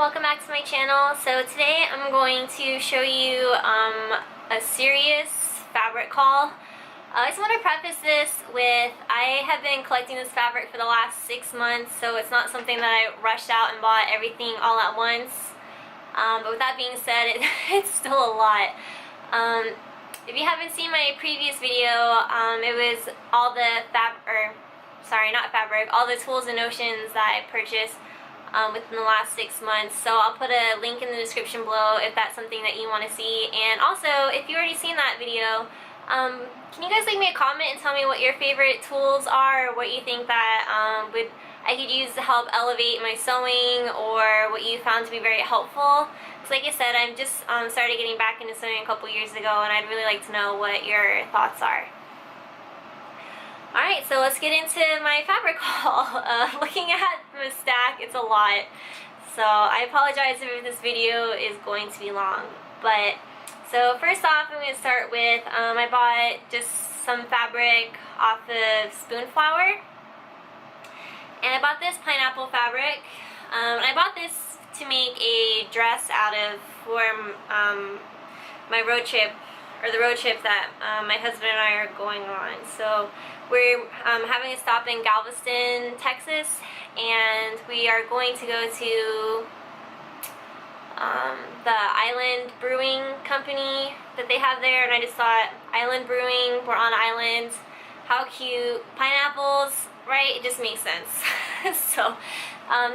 welcome back to my channel. So today I'm going to show you a serious fabric haul. I just want to preface this with I have been collecting this fabric for the last 6 months, so it's not something that I rushed out and bought everything all at once. But with that being said, it's still a lot. If you haven't seen my previous video, it was all the all the tools and notions that I purchased within the last 6 months. So I'll put a link in the description below if that's something that you want to see. And also, if you already seen that video, can you guys leave me a comment and tell me what your favorite tools are, or what you think that I could use to help elevate my sewing, or what you found to be very helpful. Because like I said, I'm just started getting back into sewing a couple years ago, and I'd really like to know what your thoughts are. Alright, so let's get into my fabric haul. Looking at the stack, it's a lot. So I apologize if this video is going to be long. But, so first off, I'm going to start with, I bought just some fabric off of Spoonflower. And I bought this pineapple fabric. And I bought this to make a dress out of for my road trip, or the road trip that my husband and I are going on. So we're having a stop in Galveston, Texas, and we are going to go to the Island Brewing Company that they have there, and I just thought, Island Brewing, we're on islands, how cute, pineapples, right? It just makes sense. So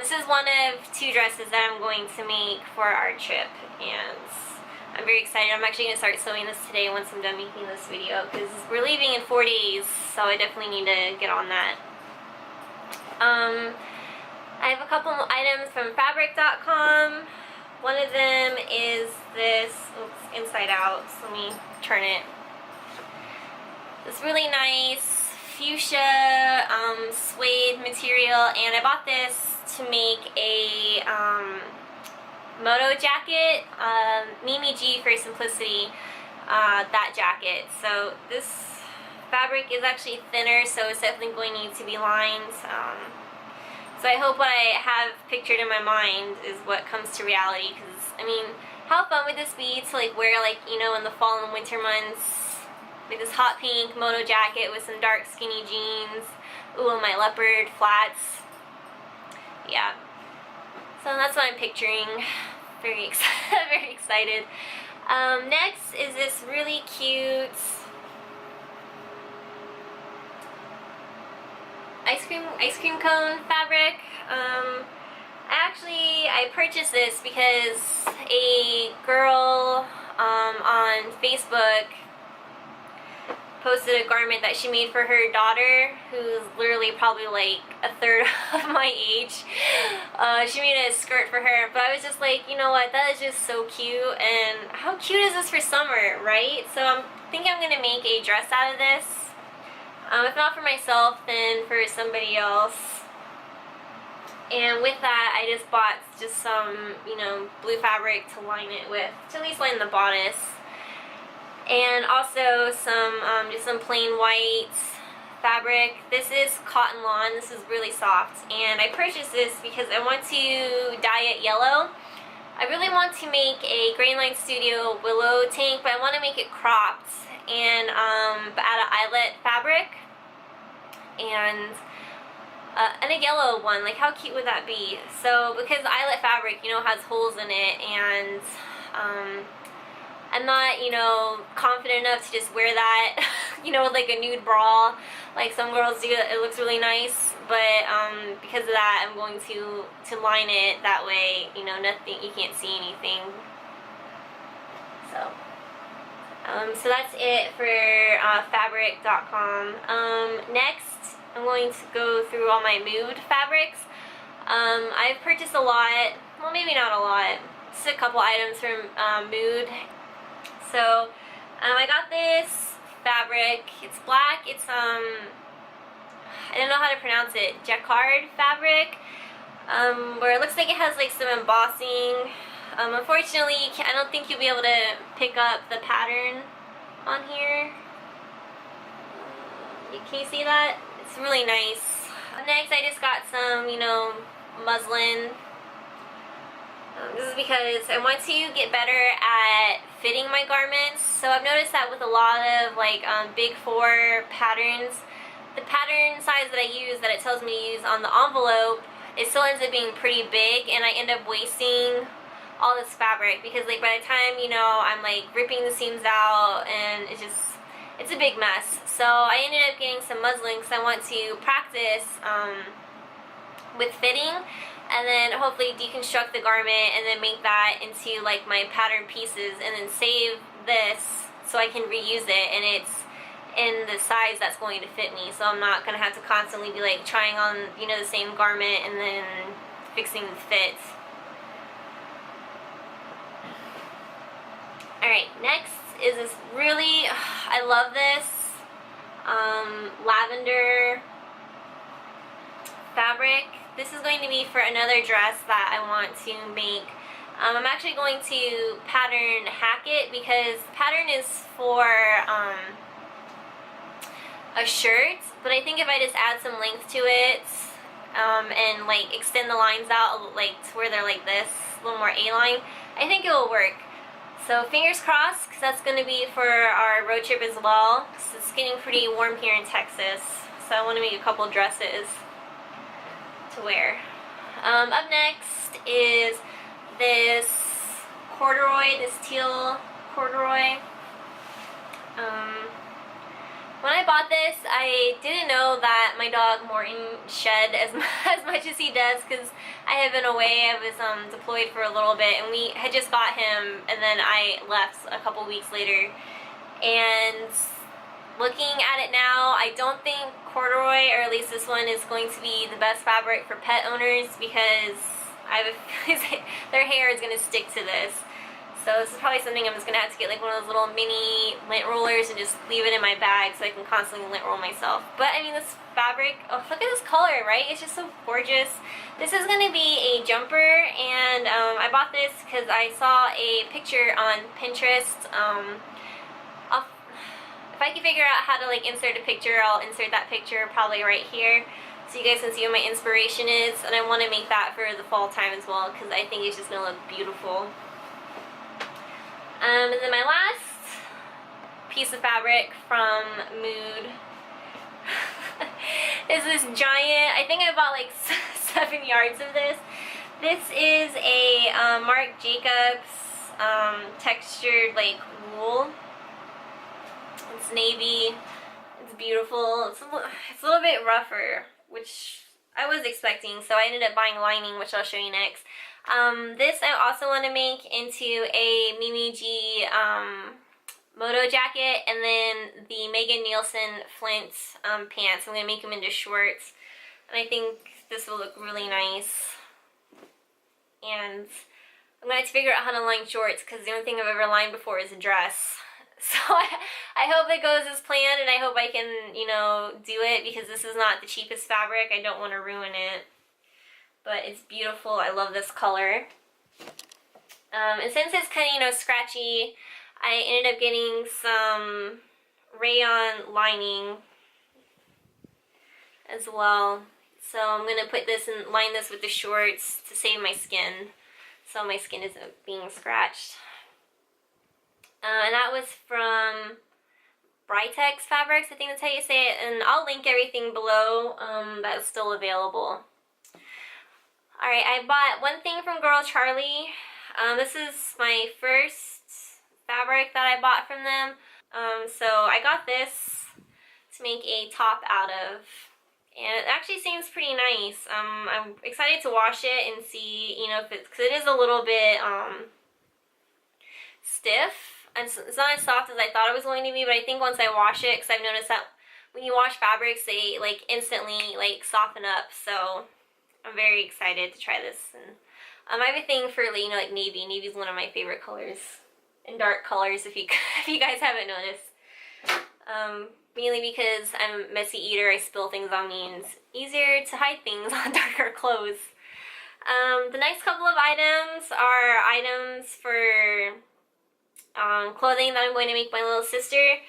this is one of 2 dresses that I'm going to make for our trip, and I'm very excited. I'm actually going to start sewing this today once I'm done making this video, because we're leaving in 4 days, so I definitely need to get on that. I have a couple items from fabric.com. One of them is this, oops, inside out, so let me turn it. This really nice fuchsia suede material, and I bought this to make a moto jacket, Mimi G for simplicity, that jacket. So this fabric is actually thinner, so it's definitely going to need to be lined. So I hope what I have pictured in my mind is what comes to reality, because, I mean, how fun would this be to like wear, like, you know, in the fall and winter months, like this hot pink moto jacket with some dark skinny jeans, ooh, and my leopard flats. Yeah. So that's what I'm picturing. Very very excited. Next is this really cute ice cream cone fabric. I purchased this because a girl on Facebook posted a garment that she made for her daughter, who's literally probably like a third of my age. She made a skirt for her, but I was just like, you know what, that is just so cute, and how cute is this for summer, right? So I'm thinking I'm going to make a dress out of this. If not for myself, then for somebody else. And with that, I just bought just some, you know, blue fabric to line it with, to at least line the bodice. And also some just some plain white fabric. This is cotton lawn. This is really soft, and I purchased this because I want to dye it yellow. I really want to make a Grainline Studio willow tank, but I want to make it cropped and but out of eyelet fabric, and a yellow one. Like, how cute would that be? So because eyelet fabric, you know, has holes in it, and I'm not, you know, confident enough to just wear that, you know, with like a nude bra like some girls do. It looks really nice, but because of that, I'm going to line it that way, you know, nothing, you can't see anything. So so that's it for fabric.com. Next, I'm going to go through all my Mood fabrics. I've purchased a lot, well, maybe not a lot, just a couple items from Mood. So I got this fabric. It's black. It's I don't know how to pronounce it. Jacquard fabric, where it looks like it has like some embossing. Unfortunately, I don't think you'll be able to pick up the pattern on here. Can you see that? It's really nice. Next, I just got some, you know, muslin. This is because I want to get better at fitting my garments. So I've noticed that with a lot of like big four patterns, the pattern size that I use, that it tells me to use on the envelope, it still ends up being pretty big, and I end up wasting all this fabric because like by the time, you know, I'm like ripping the seams out and it's a big mess. So I ended up getting some muslin because I want to practice with fitting, and then hopefully deconstruct the garment and then make that into like my pattern pieces, and then save this so I can reuse it and it's in the size that's going to fit me, so I'm not going to have to constantly be like trying on, you know, the same garment and then fixing the fit. Alright, next is this really, I love this lavender fabric. This is going to be for another dress that I want to make. I'm actually going to pattern hack it because pattern is for a shirt, but I think if I just add some length to it and like extend the lines out like to where they're like this, a little more A-line, I think it will work. So fingers crossed, because that's going to be for our road trip as well. So it's getting pretty warm here in Texas, so I want to make a couple dresses to wear. Up next is this corduroy, this teal corduroy. When I bought this, I didn't know that my dog Morton shed as much as he does, because I had been away. I was deployed for a little bit, and we had just got him, and then I left a couple weeks later. And looking at it now, I don't think corduroy, or at least this one, is going to be the best fabric for pet owners, because their hair is going to stick to this. So this is probably something I'm just going to have to get like one of those little mini lint rollers and just leave it in my bag so I can constantly lint roll myself. But I mean, this fabric, oh, look at this color, right? It's just so gorgeous. This is going to be a jumper, and I bought this because I saw a picture on Pinterest. If I can figure out how to like insert a picture, I'll insert that picture probably right here, so you guys can see what my inspiration is. And I want to make that for the fall time as well, because I think it's just going to look beautiful. And then my last piece of fabric from Mood is this giant, I think I bought like 7 yards of this. This is a Marc Jacobs textured like wool. It's navy, it's beautiful, it's a little bit rougher, which I was expecting, so I ended up buying lining, which I'll show you next. This I also want to make into a Mimi G moto jacket, and then the Megan Nielsen Flint pants. I'm going to make them into shorts, and I think this will look really nice. And I'm going to have to figure out how to line shorts, because the only thing I've ever lined before is a dress. So I hope it goes as planned, and I hope I can, you know, do it, because this is not the cheapest fabric. I don't want to ruin it. But it's beautiful. I love this color. And since it's kind of, you know, scratchy, I ended up getting some rayon lining as well. So I'm going to put this and line this with the shorts to save my skin, so my skin isn't being scratched. And that was from Britex Fabrics, I think that's how you say it. And I'll link everything below that's still available. Alright, I bought one thing from Girl Charlie. This is my first fabric that I bought from them. So I got this to make a top out of. And it actually seems pretty nice. I'm excited to wash it and see, you know, if it's, because it is a little bit stiff. And it's not as soft as I thought it was going to be, but I think once I wash it, because I've noticed that when you wash fabrics, they like instantly like soften up. So I'm very excited to try this. And I have a thing for, you know, like navy. Navy is one of my favorite colors, and dark colors, if you guys haven't noticed. Mainly because I'm a messy eater, I spill things on me, and it's easier to hide things on darker clothes. The next couple of items are items for clothing that I'm going to make my little sister.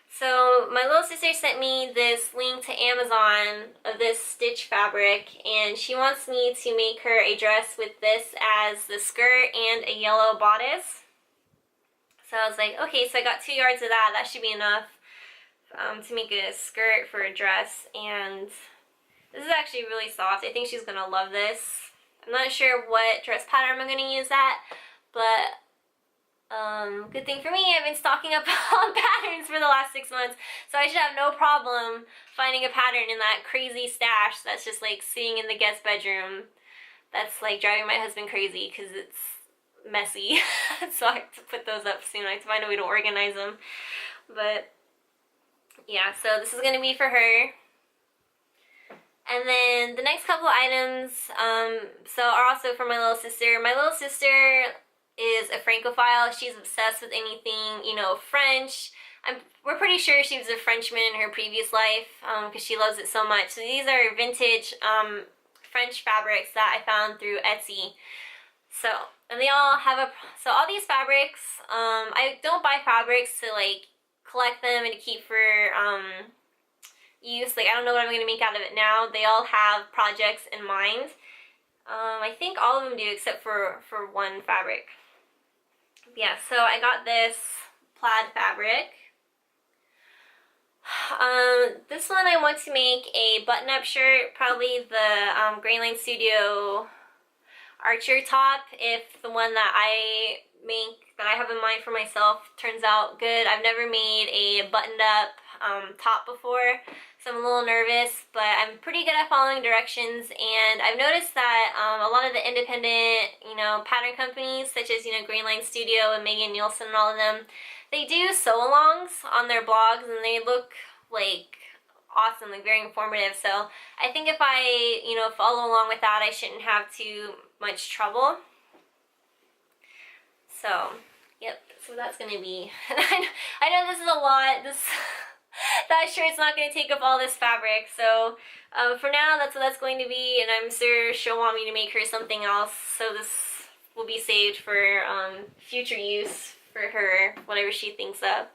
So my little sister sent me this link to Amazon of this stitch fabric, and she wants me to make her a dress with this as the skirt and a yellow bodice. So I was like, okay, so I got 2 yards of that. That should be enough to make a skirt for a dress. And this is actually really soft. I think she's gonna love this. I'm not sure what dress pattern I'm gonna use that, but good thing for me, I've been stocking up on patterns for the last 6 months, so I should have no problem finding a pattern in that crazy stash that's just like sitting in the guest bedroom. That's like driving my husband crazy because it's messy. So I have to put those up soon. I have to find a way to organize them. But yeah, so this is gonna be for her. And then the next couple items so are also for my little sister. My little sister is a Francophile. She's obsessed with anything, you know, French. We're pretty sure she was a Frenchman in her previous life because she loves it so much. So these are vintage French fabrics that I found through Etsy. So, and they all have so all these fabrics, I don't buy fabrics to like collect them and to keep for use. Like, I don't know what I'm going to make out of it now. They all have projects in mind. I think all of them do except for one fabric. Yeah, so I got this plaid fabric. This one I want to make a button-up shirt, probably the Greenline Studio Archer top, if the one that I have in mind for myself turns out good. I've never made a buttoned-up top before, so I'm a little nervous, but I'm pretty good at following directions, and I've noticed that a lot of the independent, you know, pattern companies, such as, you know, Greenline Studio and Megan Nielsen and all of them, they do sew-alongs on their blogs, and they look, like, awesome, like, very informative, so I think if I, you know, follow along with that, I shouldn't have too much trouble. So, yep, so that's gonna be, I know this is a lot, that shirt's not going to take up all this fabric, so for now that's what that's going to be, and I'm sure she'll want me to make her something else, so this will be saved for future use for her, whatever she thinks of.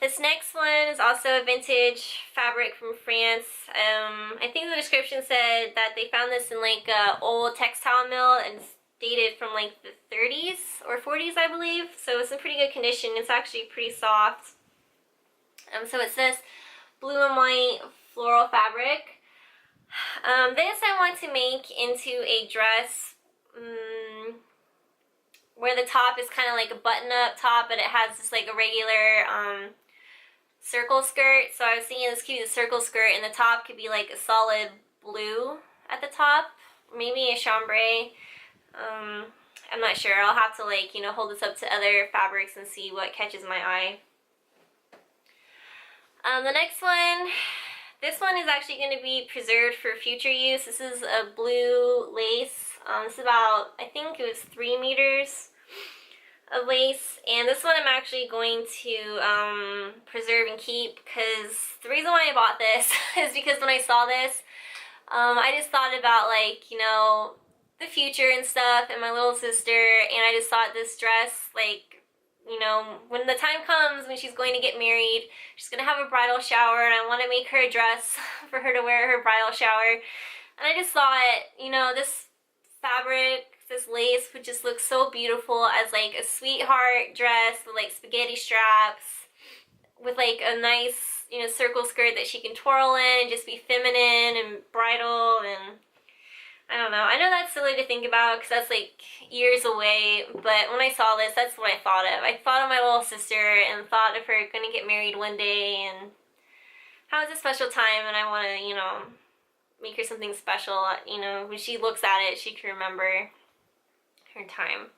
This next one is also a vintage fabric from France. I think the description said that they found this in like an old textile mill, and it's dated from like the 30s or 40s, I believe, so it's in pretty good condition. It's actually pretty soft. So it's this blue and white floral fabric. This I want to make into a dress where the top is kind of like a button-up top, but it has just like a regular circle skirt. So I was thinking this could be the circle skirt, and the top could be like a solid blue at the top, maybe a chambray. I'm not sure. I'll have to, like, you know, hold this up to other fabrics and see what catches my eye. The next one, this one is actually going to be preserved for future use. This is a blue lace. This is about, I think it was 3 meters of lace. And this one I'm actually going to preserve and keep, because the reason why I bought this is because when I saw this, I just thought about, like, you know, the future and stuff, and my little sister, and I just thought this dress, like, you know, when the time comes when she's going to get married, she's going to have a bridal shower, and I want to make her a dress for her to wear her bridal shower. And I just thought, you know, this fabric, this lace would just look so beautiful as like a sweetheart dress with like spaghetti straps, with like a nice, you know, circle skirt that she can twirl in and just be feminine and bridal. And I don't know. I know that's silly to think about because that's like years away, but when I saw this, that's what I thought of. I thought of my little sister and thought of her going to get married one day, and how it's a special time, and I want to, you know, make her something special. You know, when she looks at it, she can remember her time.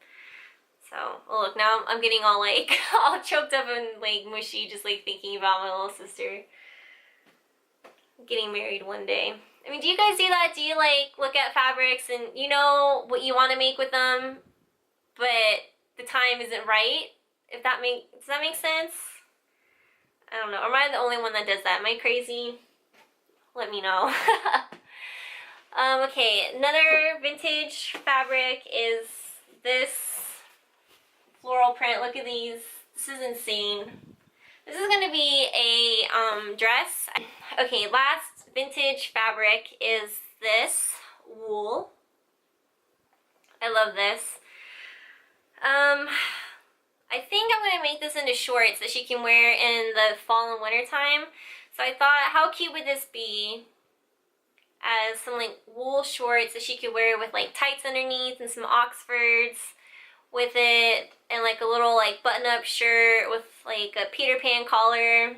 So, well, look, now I'm getting all like, all choked up and like mushy just like thinking about my little sister getting married one day. I mean, do you guys do that? Do you like look at fabrics and you know what you want to make with them, but the time isn't right? Does that make sense? I don't know. Or am I the only one that does that? Am I crazy? Let me know. Okay, another vintage fabric is this floral print. Look at these. This is insane. This is gonna be a dress. Okay, last vintage fabric is this wool. I love this. I think I'm gonna make this into shorts that she can wear in the fall and winter time. So I thought, how cute would this be as some like wool shorts that she could wear with like tights underneath and some Oxfords with it, and like a little like button-up shirt with like a Peter Pan collar.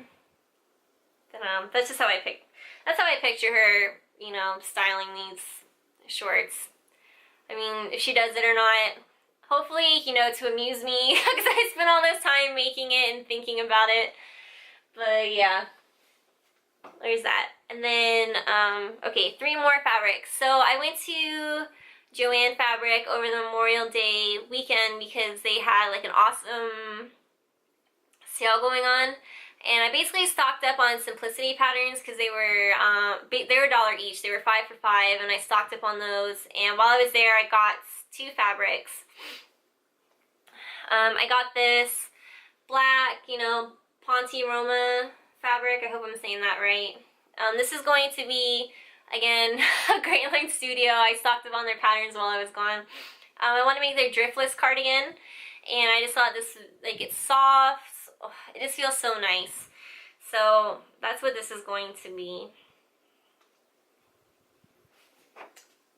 That's just how that's how I picture her, you know, styling these shorts. I mean, if she does it or not, hopefully, you know, to amuse me, because I spent all this time making it and thinking about it. But yeah, there's that. And then, okay, 3 more fabrics. So I went to Joann Fabric over the Memorial Day weekend because they had like an awesome sale going on. And I basically stocked up on simplicity patterns because they were $1 each. They were 5 for $5, and I stocked up on those. And while I was there, I got 2 fabrics. I got this black, you know, Ponte Roma fabric. I hope I'm saying that right. This is going to be, again, a Great Length Studio. I stocked up on their patterns while I was gone. I want to make their driftless cardigan, and I just thought this, like, it's soft. Oh, it just feels so nice. So that's what this is going to be.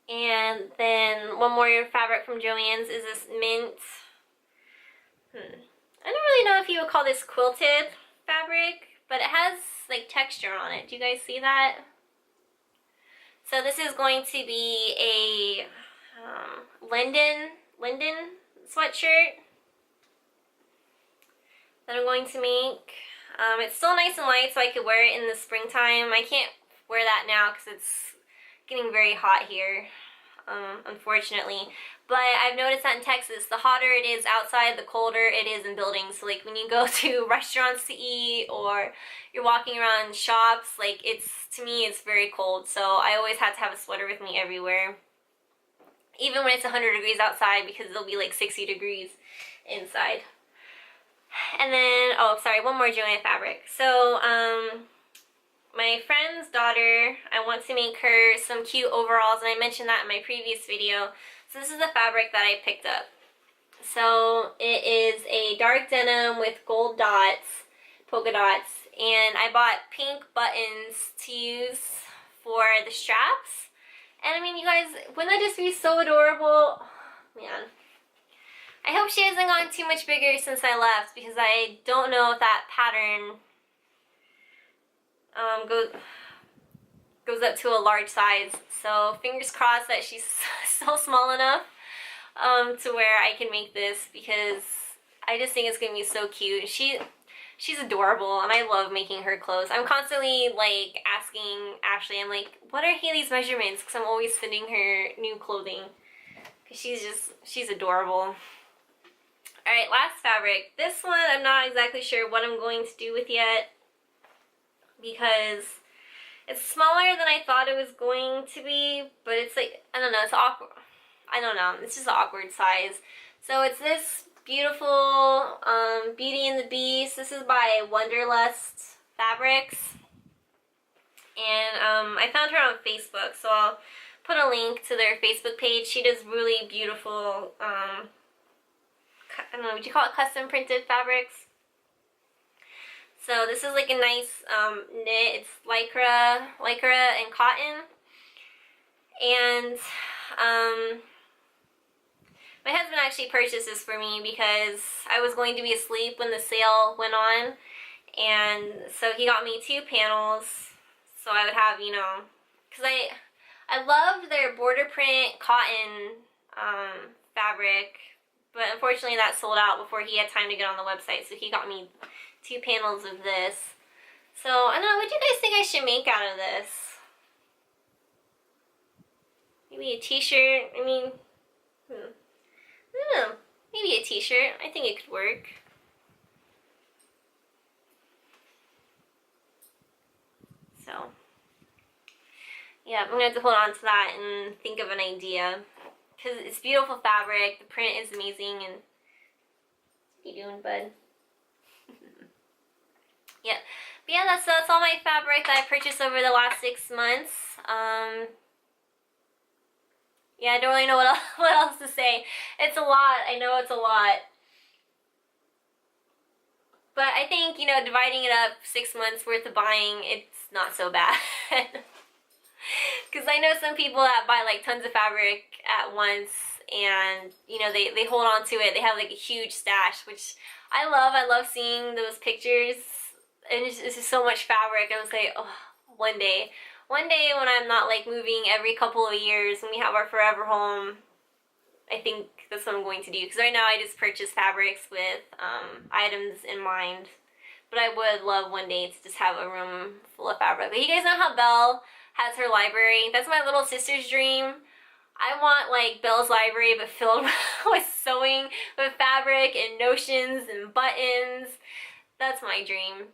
And then one more fabric from Joann's is this mint. I don't really know if you would call this quilted fabric, but it has like texture on it. Do you guys see that? So this is going to be a linden sweatshirt that I'm going to make. It's still nice and light, so I could wear it in the springtime. I can't wear that now because it's getting very hot here, unfortunately. But I've noticed that in Texas, the hotter it is outside, the colder it is in buildings. So like when you go to restaurants to eat, or you're walking around shops, like to me it's very cold. So I always have to have a sweater with me everywhere, even when it's 100 degrees outside, because it'll be like 60 degrees inside. And then, oh sorry, one more Joann fabric. So my friend's daughter, I want to make her some cute overalls, and I mentioned that in my previous video. So this is the fabric that I picked up. So it is a dark denim with gold dots, polka dots, and I bought pink buttons to use for the straps. And I mean, you guys, wouldn't that just be so adorable? Oh, man. I hope she hasn't gone too much bigger since I left, because I don't know if that pattern goes up to a large size. So fingers crossed that she's still small enough to where I can make this, because I just think it's gonna be so cute. She's adorable, and I love making her clothes. I'm constantly like asking Ashley, I'm like, what are Haley's measurements? Because I'm always fitting her new clothing, because she's adorable. Alright, last fabric. This one I'm not exactly sure what I'm going to do with yet, because it's smaller than I thought it was going to be, but it's like, I don't know, it's awkward. I don't know, it's just an awkward size. So it's this beautiful Beauty and the Beast. This is by Wonderlust Fabrics. And I found her on Facebook, so I'll put a link to their Facebook page. She does really beautiful, I don't know, would you call it custom printed fabrics? So this is like a nice knit. It's lycra and cotton. And my husband actually purchased this for me because I was going to be asleep when the sale went on. And so he got me 2 panels, so I would have, you know, because I love their border print cotton fabric, but unfortunately that sold out before he had time to get on the website, so he got me 2 panels of this. So, I don't know, what do you guys think I should make out of this? Maybe a t-shirt? I mean, I don't know. Maybe a t-shirt. I think it could work. So, yeah, I'm going to have to hold on to that and think of an idea. Because it's beautiful fabric, the print is amazing, and what are you doing, bud? Yep. But yeah, that's all my fabric that I purchased over the last 6 months. Yeah, I don't really know what else to say. It's a lot. I know it's a lot. But I think, you know, dividing it up 6 months worth of buying, it's not so bad. Because I know some people that buy like tons of fabric at once and, you know, they hold on to it. They have like a huge stash, which I love. I love seeing those pictures. And it's just so much fabric. I was like, oh, one day when I'm not like moving every couple of years, when we have our forever home, I think that's what I'm going to do. Because right now I just purchase fabrics with items in mind. But I would love one day to just have a room full of fabric. But you guys know how Belle has her library? That's my little sister's dream. I want like Belle's library but filled with sewing, with fabric and notions and buttons. That's my dream.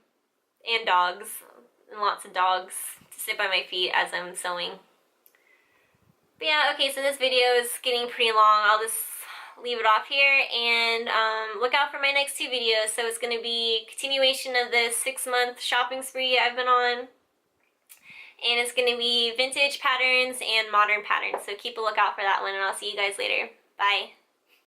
And dogs. And lots of dogs to sit by my feet as I'm sewing. But yeah, okay, so this video is getting pretty long. I'll just leave it off here and look out for my next 2 videos. So it's going to be a continuation of this 6-month shopping spree I've been on. And it's going to be vintage patterns and modern patterns. So keep a lookout for that one, and I'll see you guys later. Bye.